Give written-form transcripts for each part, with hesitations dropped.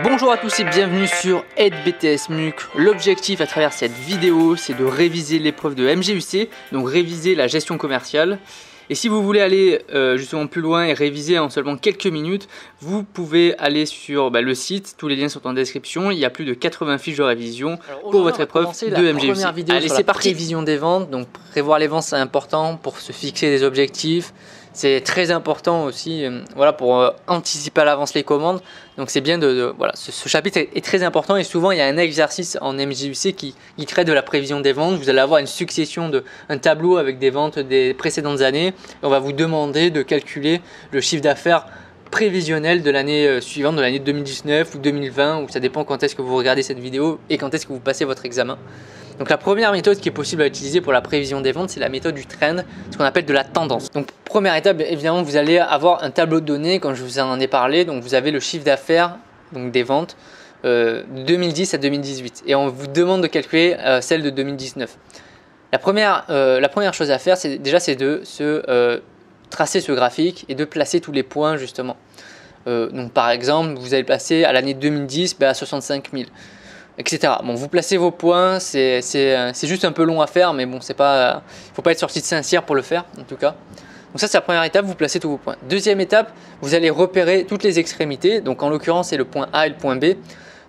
Bonjour à tous et bienvenue sur Aide BTS MUC. L'objectif à travers cette vidéo, c'est de réviser l'épreuve de MGUC, donc réviser la gestion commerciale. Et si vous voulez aller justement plus loin et réviser en seulement quelques minutes, vous pouvez aller sur le site, tous les liens sont en description. Il y a plus de 80 fiches de révision pour votre épreuve de MGUC. Première vidéo Allez, sur la prévision des ventes. Donc prévoir les ventes, c'est important pour se fixer des objectifs. C'est très important aussi pour anticiper à l'avance les commandes. Donc c'est bien ce chapitre est très important et souvent il y a un exercice en MGUC qui traite de la prévision des ventes. Vous allez avoir une succession un tableau avec des ventes des précédentes années. Et on va vous demander de calculer le chiffre d'affaires prévisionnel de l'année suivante, de l'année 2019 ou 2020, ou ça dépend quand est-ce que vous regardez cette vidéo et quand est-ce que vous passez votre examen. Donc la première méthode qui est possible à utiliser pour la prévision des ventes, c'est la méthode du trend, ce qu'on appelle de la tendance. Donc première étape, évidemment, vous allez avoir un tableau de données, comme je vous en ai parlé. Donc vous avez le chiffre d'affaires, donc des ventes, 2010 à 2018. Et on vous demande de calculer celle de 2019. La première chose à faire, c'est de se tracer ce graphique et de placer tous les points justement. Donc par exemple, vous allez placer à l'année 2010 à 65 000. Etc. Bon, vous placez vos points, c'est juste un peu long à faire, mais bon, il ne faut pas être sorti de Saint-Cyr pour le faire, en tout cas. Donc ça, c'est la première étape, vous placez tous vos points. Deuxième étape, vous allez repérer toutes les extrémités. Donc en l'occurrence, c'est le point A et le point B.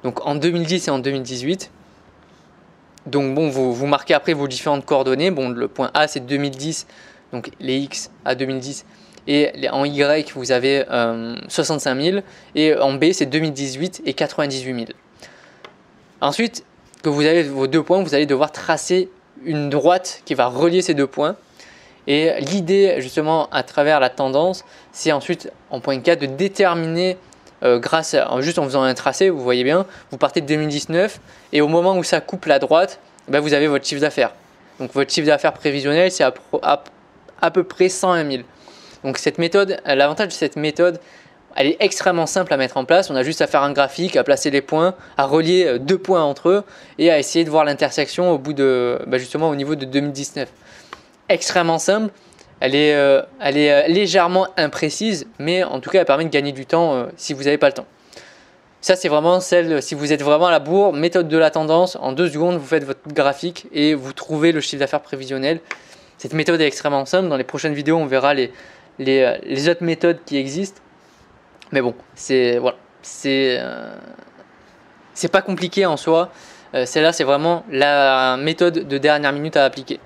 Donc en 2010 et en 2018. Donc bon, vous marquez après vos différentes coordonnées. Bon, le point A, c'est 2010, donc les X à 2010. Et en Y, vous avez 65 000. Et en B, c'est 2018 et 98 000. Ensuite, que vous avez vos deux points, vous allez devoir tracer une droite qui va relier ces deux points. Et l'idée, justement, à travers la tendance, c'est ensuite, en point 4, de déterminer, juste en faisant un tracé, vous voyez bien, vous partez de 2019 et au moment où ça coupe la droite, vous avez votre chiffre d'affaires. Donc votre chiffre d'affaires prévisionnel, c'est à peu près 101 000. Donc cette méthode, l'avantage de cette méthode, elle est extrêmement simple à mettre en place. On a juste à faire un graphique, à placer les points, à relier deux points entre eux et à essayer de voir l'intersection au bout de, justement au niveau de 2019. Extrêmement simple. Elle est légèrement imprécise, mais en tout cas, elle permet de gagner du temps si vous n'avez pas le temps. Ça, c'est vraiment si vous êtes vraiment à la bourre, méthode de la tendance. En 2 secondes, vous faites votre graphique et vous trouvez le chiffre d'affaires prévisionnel. Cette méthode est extrêmement simple. Dans les prochaines vidéos, on verra les autres méthodes qui existent. Mais bon, c'est pas compliqué en soi. Celle-là, c'est vraiment la méthode de dernière minute à appliquer.